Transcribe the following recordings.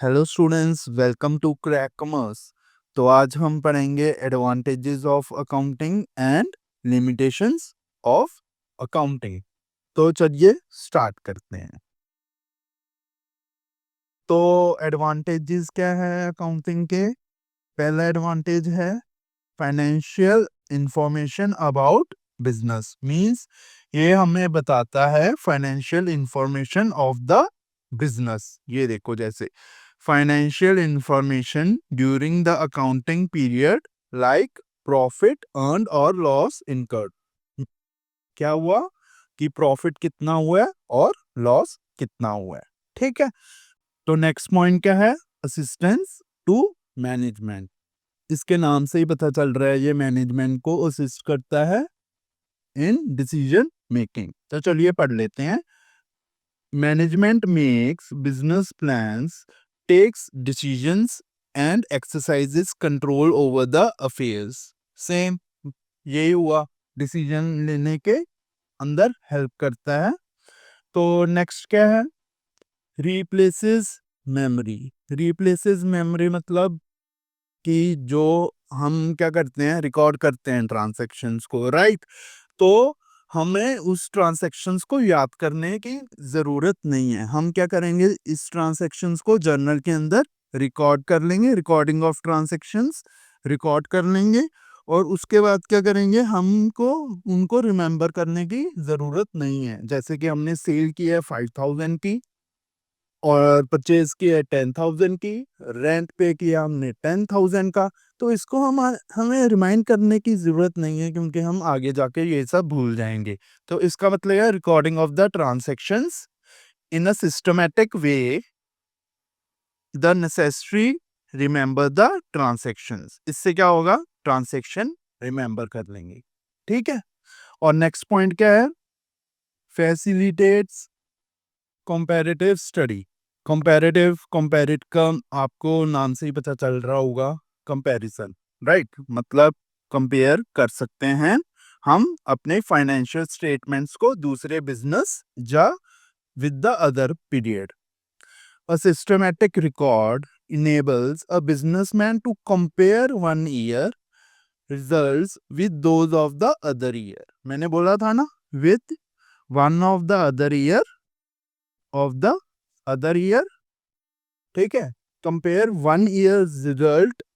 Hello students, welcome to crack commerce. तो आज हम पढ़ेंगे advantages of accounting and limitations of accounting. तो चलिए स्टार्ट करते हैं। तो एडवांटेजेस क्या है अकाउंटिंग के? पहला एडवांटेज है financial information about business. Means ये हमें बताता है financial information of the business. ये देखो, जैसे financial information during the accounting period like profit earned और लॉस इनकर्ड। क्या हुआ कि प्रॉफिट कितना हुआ है और लॉस कितना हुआ है। ठीक है। तो नेक्स्ट पॉइंट क्या है? Assistance to management. इसके नाम से ही पता चल रहा है ये मैनेजमेंट को असिस्ट करता है इन डिसीजन मेकिंग। तो चलिए पढ़ लेते हैं। Management makes business plans, takes decisions and exercises control over the affairs. Same यही हुआ, डिसीजन लेने के अंदर हेल्प करता है। तो नेक्स्ट क्या है? Replaces memory. रिप्लेसेस मेमोरी मतलब कि जो हम क्या करते हैं, रिकॉर्ड करते हैं ट्रांजैक्शंस को, राइट? तो हमें उस ट्रांजैक्शंस को याद करने की जरूरत नहीं है। हम क्या करेंगे, इस ट्रांजैक्शंस को जर्नल के अंदर रिकॉर्ड कर लेंगे, रिकॉर्डिंग ऑफ ट्रांजैक्शंस रिकॉर्ड कर लेंगे। और उसके बाद क्या करेंगे, हमको उनको रिमेंबर करने की जरूरत नहीं है। जैसे कि हमने सेल की है 5000 की और परचेज की है 10,000 की, रेंट पे किया हमने 10,000 का। तो इसको हमें रिमाइंड करने की जरूरत नहीं है, क्योंकि हम आगे जाके ये सब भूल जाएंगे। तो इसका मतलब है recording of the transactions in a systematic way, the necessary remember the transactions. इससे क्या होगा, ट्रांजैक्शन रिमेंबर कर लेंगे। ठीक है। और नेक्स्ट पॉइंट क्या है? Facilitates comparative study. कंपैरेटिव, कंपैरेट का आपको नाम से ही पता चल रहा होगा, कंपैरिजन, राइट? मतलब कंपेयर कर सकते हैं हम अपने फाइनेंशियल स्टेटमेंट्स को दूसरे बिजनेस या with the other period. A systematic record enables a businessman to compare one year results with those of the other year। मैंने बोला था ना, with one of the other year of the other year। ठीक है। Compare one year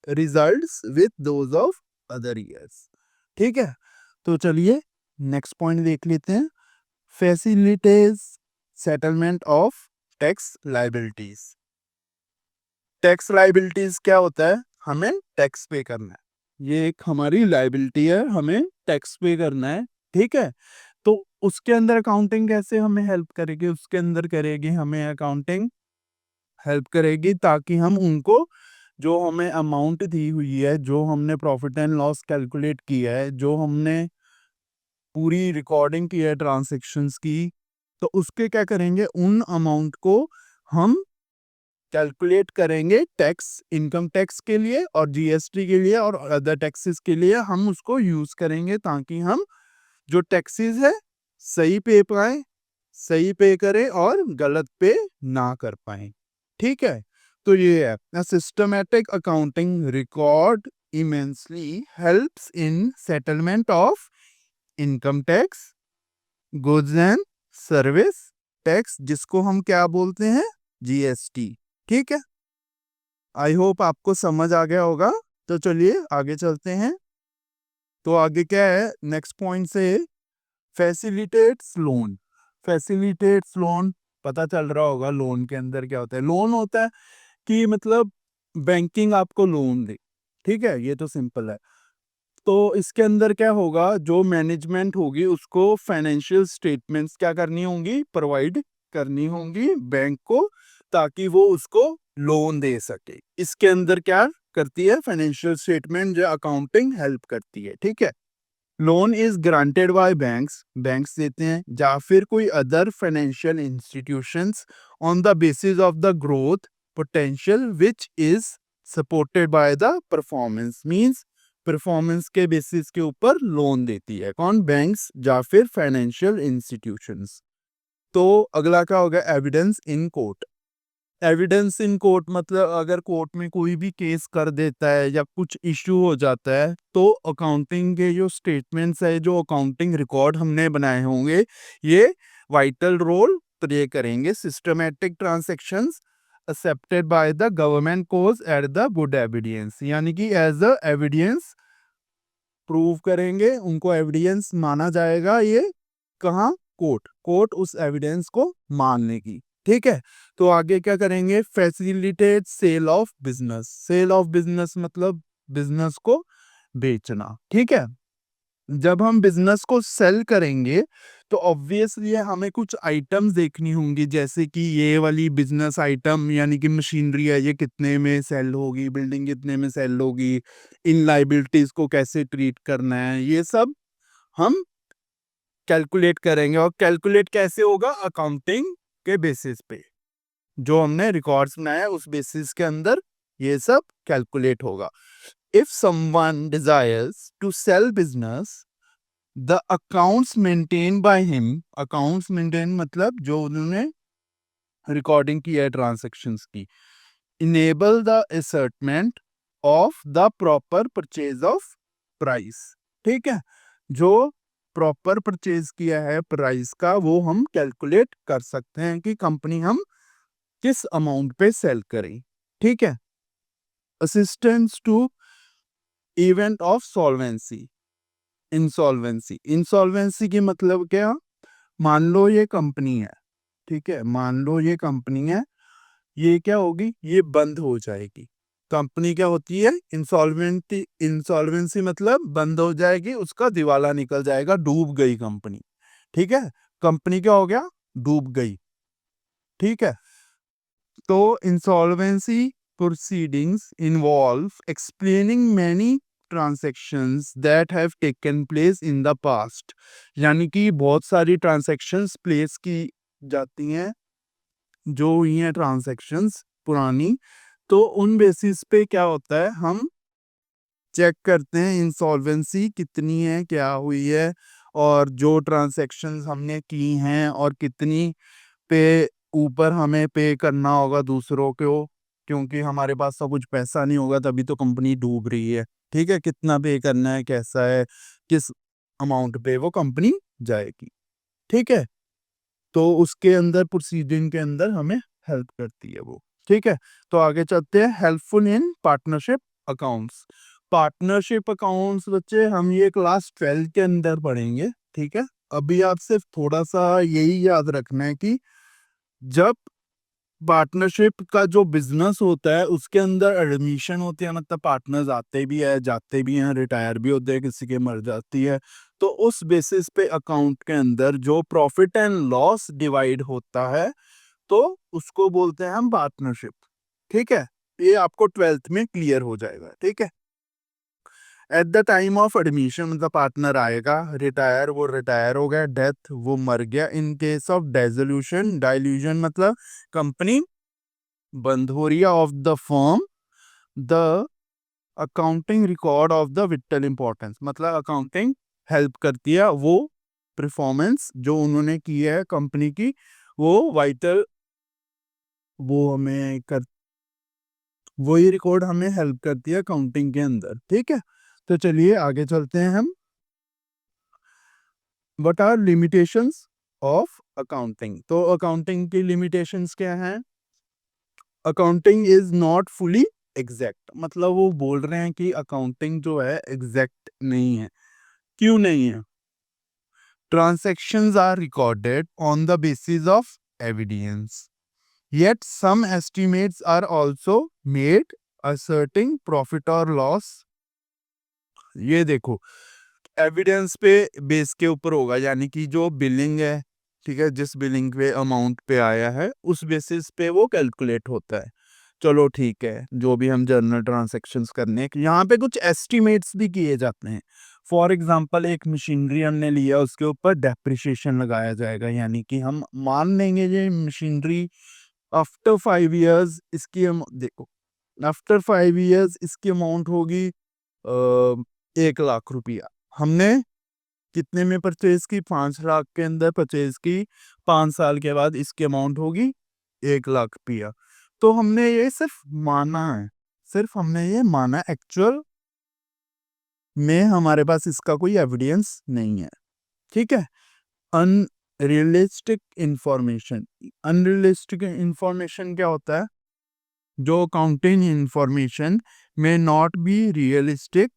results with those of other years. ठीक है। तो चलिए नेक्स्ट पॉइंट देख लेते हैं। Facilitates settlement of tax liabilities. Tax liabilities क्या होता है? हमें टैक्स पे करना है, ये एक हमारी लाइबिलिटी है, हमें टैक्स पे करना है। ठीक है। तो उसके अंदर अकाउंटिंग कैसे हमें हेल्प करेगी? उसके अंदर करेगी हमें अकाउंटिंग हेल्प करेगी, ताकि हम उनको, जो हमें अमाउंट दी हुई है, जो हमने प्रॉफिट एंड लॉस कैलकुलेट किया है, जो हमने पूरी रिकॉर्डिंग की है ट्रांजैक्शंस की, तो उसके क्या करेंगे, उन अमाउंट को हम कैलकुलेट करेंगे टैक्स, इनकम टैक्स के लिए और जीएसटी के लिए और अदर टैक्सेस के लिए हम उसको यूज करेंगे, ताकि हम जो टैक्सेस है सही पे पाए, सही पे करें और गलत पे ना कर पाए। ठीक है। तो ये है systematic accounting record immensely helps in settlement of income tax, goods and service tax, जिसको हम क्या बोलते हैं, जीएसटी। ठीक है। आई होप आपको समझ आ गया होगा। तो चलिए आगे चलते हैं। तो आगे क्या है, नेक्स्ट पॉइंट से फैसिलिटेट्स लोन। फैसिलिटेट्स लोन, पता चल रहा होगा लोन के अंदर क्या होता है। लोन होता है कि मतलब बैंकिंग आपको लोन दे। ठीक है, ये तो सिंपल है। तो इसके अंदर क्या होगा, जो मैनेजमेंट होगी उसको फाइनेंशियल स्टेटमेंट्स क्या करनी होंगी, प्रोवाइड करनी होंगी बैंक को, ताकि वो उसको लोन दे सके। इसके अंदर क्या करती है, फाइनेंशियल स्टेटमेंट जो अकाउंटिंग हेल्प करती है। ठीक है। Loan is granted by banks, banks देते हैं, या फिर कोई other financial institutions on the basis of the growth potential which is supported by the performance. Means performance के बेसिस के ऊपर लोन देती है कौन, बैंक्स या फिर फाइनेंशियल इंस्टीट्यूशंस। तो अगला क्या होगा, evidence in court. Evidence in court मतलब अगर कोर्ट में कोई भी केस कर देता है या कुछ इश्यू हो जाता है तो अकाउंटिंग के जो स्टेटमेंट्स है, जो अकाउंटिंग रिकॉर्ड हमने बनाए होंगे, ये वाइटल रोल प्ले करेंगे। Systematic transactions accepted by the government courts at the good evidence, यानी कि एज अ एविडेंस प्रूव करेंगे, उनको एविडेंस माना जाएगा। ये कहाँ? कोर्ट। कोर्ट उस एविडेंस को मान लेगी। ठीक है, तो आगे क्या करेंगे? Facilitate sale of business. Sale of business मतलब बिजनेस को बेचना। ठीक है, जब हम बिजनेस को सेल करेंगे तो ऑब्वियसली हमें कुछ आइटम्स देखनी होंगी, जैसे कि ये वाली बिजनेस आइटम यानी कि मशीनरी है, ये कितने में सेल होगी, बिल्डिंग कितने में सेल होगी, इन लाइबिलिटीज को कैसे ट्रीट करना है, ये सब हम कैलकुलेट करेंगे। और कैलकुलेट कैसे होगा? अकाउंटिंग के बेसिस पे, जो हमने रिकॉर्ड्स बनाया है उस बेसिस के अंदर ये सब कैलकुलेट होगा। If someone desires to sell business, the accounts maintain by him, accounts maintain मतलब जो उन्होंने रिकॉर्डिंग की है ट्रांजैक्शंस की, enable the ascertainment of the proper purchase of price. ठीक है, जो प्रॉपर परचेज किया है प्राइस का वो हम कैलकुलेट कर सकते हैं कि कंपनी हम किस अमाउंट पे सेल करें। ठीक है, assistance to event of solvency. Insolvency, insolvency की मतलब क्या? मान लो ये कंपनी है, ठीक है, मान लो ये कंपनी है, ये क्या होगी? ये बंद हो जाएगी। कंपनी क्या होती है? इंसॉल्वेंटी। इंसॉल्वेंसी मतलब बंद हो जाएगी, उसका दिवाला निकल जाएगा, डूब गई कंपनी। ठीक है, कंपनी क्या हो गया? डूब गई। ठीक है, तो insolvency proceedings involve explaining many transactions that have taken place in the past, यानी कि बहुत सारी ट्रांजैक्शंस प्लेस की जाती हैं जो हुई हैं ट्रांजैक्शंस पुरानी, तो उन बेसिस पे क्या होता है, हम चेक करते हैं इंसॉल्वेंसी कितनी है, क्या हुई है, और जो ट्रांजैक्शंस हमने की हैं और कितनी पे ऊपर हमें पे करना होगा दूसरों को, क्योंकि हमारे पास तो कुछ पैसा नहीं होगा, तभी तो कंपनी डूब रही है। ठीक है, कितना पे करना है, कैसा है, किस अमाउंट पे वो कंपनी जाएगी। ठीक है, तो उसके अंदर प्रोसीडिंग के अंदर हमें हेल्प करती है वो। ठीक है, तो आगे चलते हैं। Helpful in partnership accounts. Partnership accounts बच्चे हम ये क्लास 12 के अंदर पढ़ेंगे। ठीक है, अभी आप सिर्फ थोड़ा सा यही याद रखना है कि जब पार्टनरशिप का जो बिजनेस होता है उसके अंदर एडमिशन होती है, मतलब पार्टनर्स आते भी है, जाते भी हैं, रिटायर भी होते हैं, किसी के मर जाती है, तो उस बेसिस पे अकाउंट के अंदर जो प्रॉफिट एंड लॉस डिवाइड होता है तो उसको बोलते हैं हम पार्टनरशिप। ठीक है, ये आपको 12th में क्लियर हो जाएगा। ठीक है, at the time of admission मतलब पार्टनर आएगा, रिटायर, वो रिटायर हो गया, डेथ, वो मर गया। इन केस ऑफ डाइसोल्यूशन, डाइल्यूशन मतलब कंपनी बंद हो रही है, of the firm, the accounting record of the whittle importance मतलब अकाउंटिंग हेल्प करती है, वो परफॉर्मेंस जो उन्होंने की है कंपनी की, वो वाइटल, वो हमें कर, वही रिकॉर्ड हमें हेल्प करती है अकाउंटिंग के अंदर। ठीक है, तो चलिए आगे चलते हैं हम। What are limitations of accounting? तो अकाउंटिंग की लिमिटेशंस क्या हैं? Accounting is not fully exact, मतलब वो बोल रहे हैं कि अकाउंटिंग जो है एग्जैक्ट नहीं है। क्यों नहीं है? Transactions are recorded on the basis of evidence, yet some estimates are also made asserting profit or loss। ये देखो, एविडेंस पे बेस के ऊपर होगा, यानी कि जो बिलिंग है, ठीक है, जिस बिलिंग पे अमाउंट पे आया है उस बेसिस पे वो कैलकुलेट होता है। चलो ठीक है, जो भी हम जर्नल ट्रांजैक्शंस करने, यहाँ पे कुछ एस्टिमेट्स भी किए जाते हैं। फॉर एग्जांपल एक मशीनरी हमने लिया, उसके ऊपर डेप्रिसिएशन लगाया जाएगा, यानी कि हम मान लेंगे ये मशीनरी आफ्टर 5 इयर्स इसकी हम देखो, आफ्टर 5 इयर्स इसकी अमाउंट होगी 1 लाख रुपया। हमने कितने में परचेज की? 5 लाख के अंदर परचेज की, 5 साल के बाद इसकी अमाउंट होगी 1 लाख रुपया। तो हमने ये सिर्फ माना है, सिर्फ हमने ये माना, एक्चुअल में हमारे पास इसका कोई एविडेंस नहीं है। ठीक है। अनरियलिस्टिक इंफॉर्मेशन, अनरियलिस्टिक इंफॉर्मेशन क्या होता है? जो accounting information may not be realistic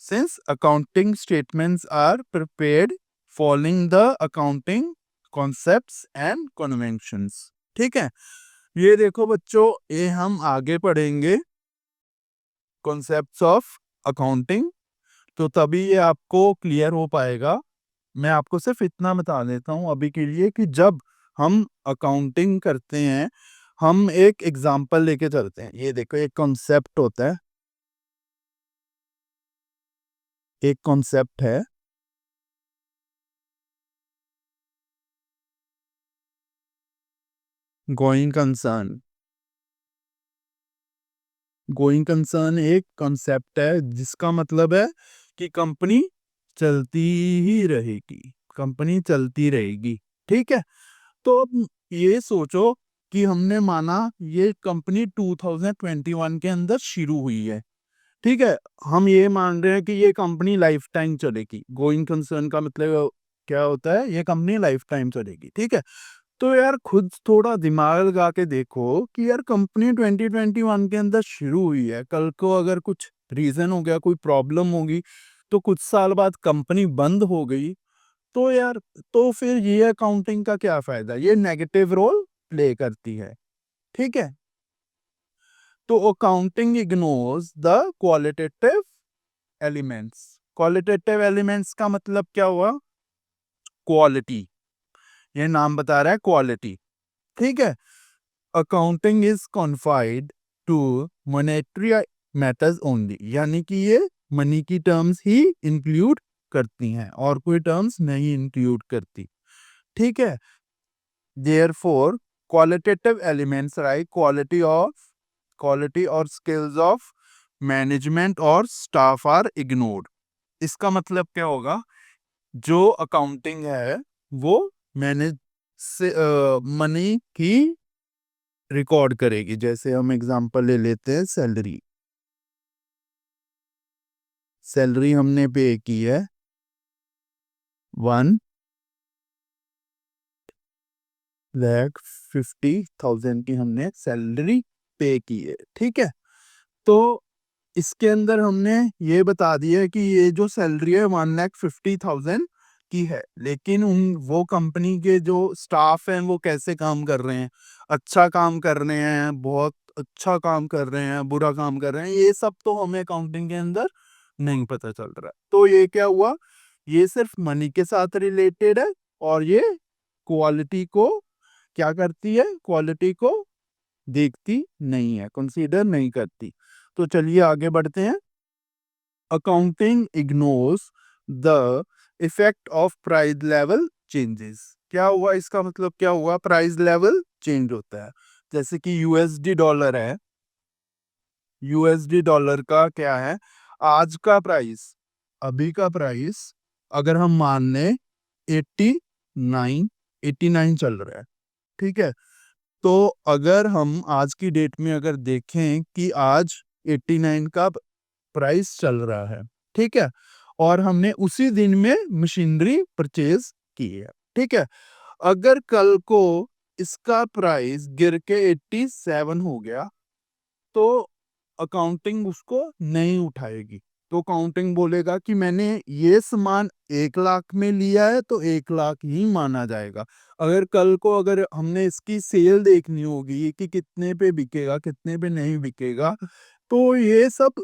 since accounting statements are prepared following the accounting concepts and conventions। ठीक है। ये देखो बच्चों, ये हम आगे पढ़ेंगे कॉन्सेप्ट्स ऑफ अकाउंटिंग, तो तभी ये आपको क्लियर हो पाएगा। मैं आपको सिर्फ इतना बता देता हूँ अभी के लिए कि जब हम अकाउंटिंग करते हैं, हम एक एग्जांपल लेके चलते हैं। ये देखो, एक कॉन्सेप्ट होता है, एक कॉन्सेप्ट है गोइंग कंसर्न। गोइंग कंसर्न एक कॉन्सेप्ट है जिसका मतलब है कि कंपनी चलती ही रहेगी, कंपनी चलती रहेगी। ठीक है। तो अब ये सोचो कि हमने माना ये कंपनी 2021 के अंदर शुरू हुई है। ठीक है। हम ये मान रहे हैं कि ये कंपनी लाइफ टाइम चलेगी। गोइंग कंसर्न का मतलब क्या होता है? ये कंपनी लाइफ टाइम चलेगी। ठीक है। तो यार खुद थोड़ा दिमाग लगा के देखो कि यार कंपनी 2021 के अंदर शुरू हुई है, कल को अगर कुछ रीजन हो गया, कोई प्रॉब्लम होगी, तो कुछ साल बाद कंपनी बंद हो गई, तो यार तो फिर ये अकाउंटिंग का क्या फायदा? ये नेगेटिव रोल प्ले करती है। ठीक है। तो accounting ignores the qualitative elements. Qualitative elements का मतलब क्या हुआ? क्वालिटी। ये नाम बता रहा है क्वालिटी। ठीक है। Accounting is confined to monetary matters only, यानी कि ये मनी की टर्म्स ही इंक्लूड करती हैं और कोई टर्म्स नहीं इंक्लूड करती। ठीक है। Therefore qualitative elements like quality और स्किल्स ऑफ मैनेजमेंट और स्टाफ आर इग्नोर्ड। इसका मतलब क्या होगा? जो अकाउंटिंग है वो मैनेज से मनी की रिकॉर्ड करेगी। जैसे हम एग्जांपल ले लेते हैं, सैलरी। सैलरी हमने पे की है 1,50,000 की हमने सैलरी पे की है। ठीक है। तो इसके अंदर हमने ये बता दिया कि ये जो सैलरी है 1,50,000 की है, लेकिन उन वो कंपनी के जो स्टाफ हैं वो कैसे काम कर रहे हैं, अच्छा काम कर रहे हैं, बहुत अच्छा काम कर रहे हैं, बुरा काम कर रहे हैं, ये सब तो हमें अकाउंटिंग के अंदर नहीं पता चल रहा। तो ये क्या हुआ? ये सिर्फ मनी के साथ रिलेटेड है और ये क्वालिटी को क्या करती है? क्वालिटी को देखती नहीं है, कंसीडर नहीं करती। तो चलिए आगे बढ़ते हैं। Accounting ignores the effect of price level changes. क्या हुआ? इसका मतलब क्या हुआ? प्राइस लेवल चेंज होता है। जैसे कि यूएसडी डॉलर है, यूएसडी डॉलर का क्या है? आज का प्राइस, अभी का प्राइस अगर हम मान लें 89, 89 चल रहा है। ठीक है। तो अगर हम आज की डेट में अगर देखें कि आज 89 का प्राइस चल रहा है, ठीक है, और हमने उसी दिन में मशीनरी परचेज की है। ठीक है। अगर कल को इसका प्राइस गिर के 87 हो गया, तो अकाउंटिंग उसको नहीं उठाएगी। तो अकाउंटिंग बोलेगा कि मैंने ये सामान 1 लाख में लिया है तो 1 लाख ही माना जाएगा। अगर कल को अगर हमने इसकी सेल देखनी होगी कि कितने पे बिकेगा, कितने पे नहीं बिकेगा, तो ये सब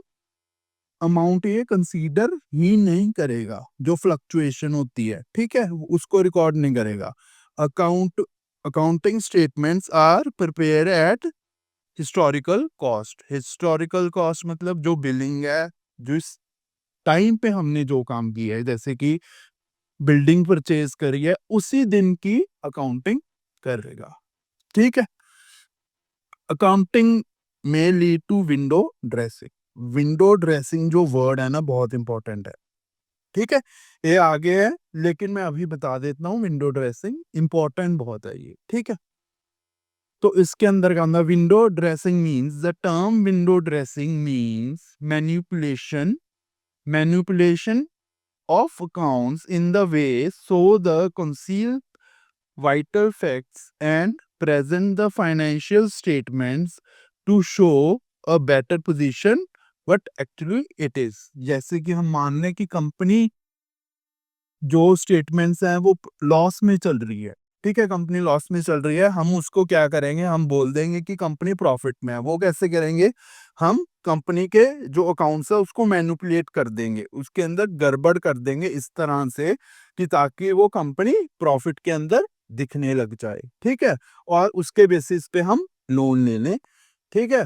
अमाउंट ये कंसीडर ही नहीं करेगा। जो फ्लक्चुएशन होती है, ठीक है, उसको रिकॉर्ड नहीं करेगा। Accounting statements are prepare at historical cost. Historical cost मतलब जो बिलिंग है, जो इस टाइम पे हमने जो काम किया है, जैसे कि बिल्डिंग परचेज करी है, उसी दिन की अकाउंटिंग करेगा। ठीक है। अकाउंटिंग में lead to window dressing. Window dressing जो वर्ड है ना, बहुत इंपॉर्टेंट है। ठीक है। ये आगे है, लेकिन मैं अभी बता देता हूँ, विंडो ड्रेसिंग इंपॉर्टेंट बहुत है ये। ठीक है। तो इसके अंदर क्या होता है, window dressing means, the term window dressing means manipulation of accounts in the way so the conceal vital facts and present the financial statements to show a better position what actually it is। जैसे कि हम मान लें कि company जो statements हैं वो loss में चल रही है, ठीक है, कंपनी लॉस में चल रही है, हम उसको क्या करेंगे, हम बोल देंगे कि कंपनी प्रॉफिट में है। वो कैसे करेंगे, हम कंपनी के जो अकाउंट्स है उसको मैनिपुलेट कर देंगे, उसके अंदर गड़बड़ कर देंगे इस तरह से कि ताकि वो कंपनी प्रॉफिट के अंदर दिखने लग जाए, ठीक है, और उसके बेसिस पे हम लोन ले लें, ठीक है।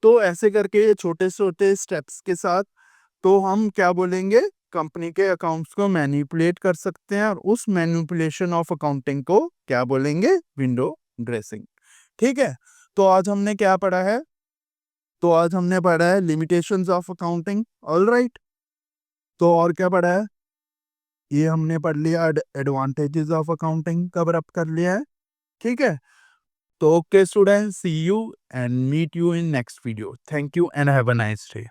तो ऐसे करके छोटे छोटे स्टेप्स के साथ तो हम क्या बोलेंगे, कंपनी के अकाउंट्स को मैनिपुलेट कर सकते हैं, और उस मैनिपुलेशन ऑफ अकाउंटिंग को क्या बोलेंगे, विंडो ड्रेसिंग, ठीक है। तो आज हमने क्या पढ़ा है, तो आज हमने पढ़ा है लिमिटेशंस ऑफ अकाउंटिंग, ऑलराइट। तो और क्या पढ़ा है, ये हमने पढ़ लिया advantages of accounting cover up कर लिया है, ठीक है। तो okay students, see you and meet you in next video. Thank you and have a nice day.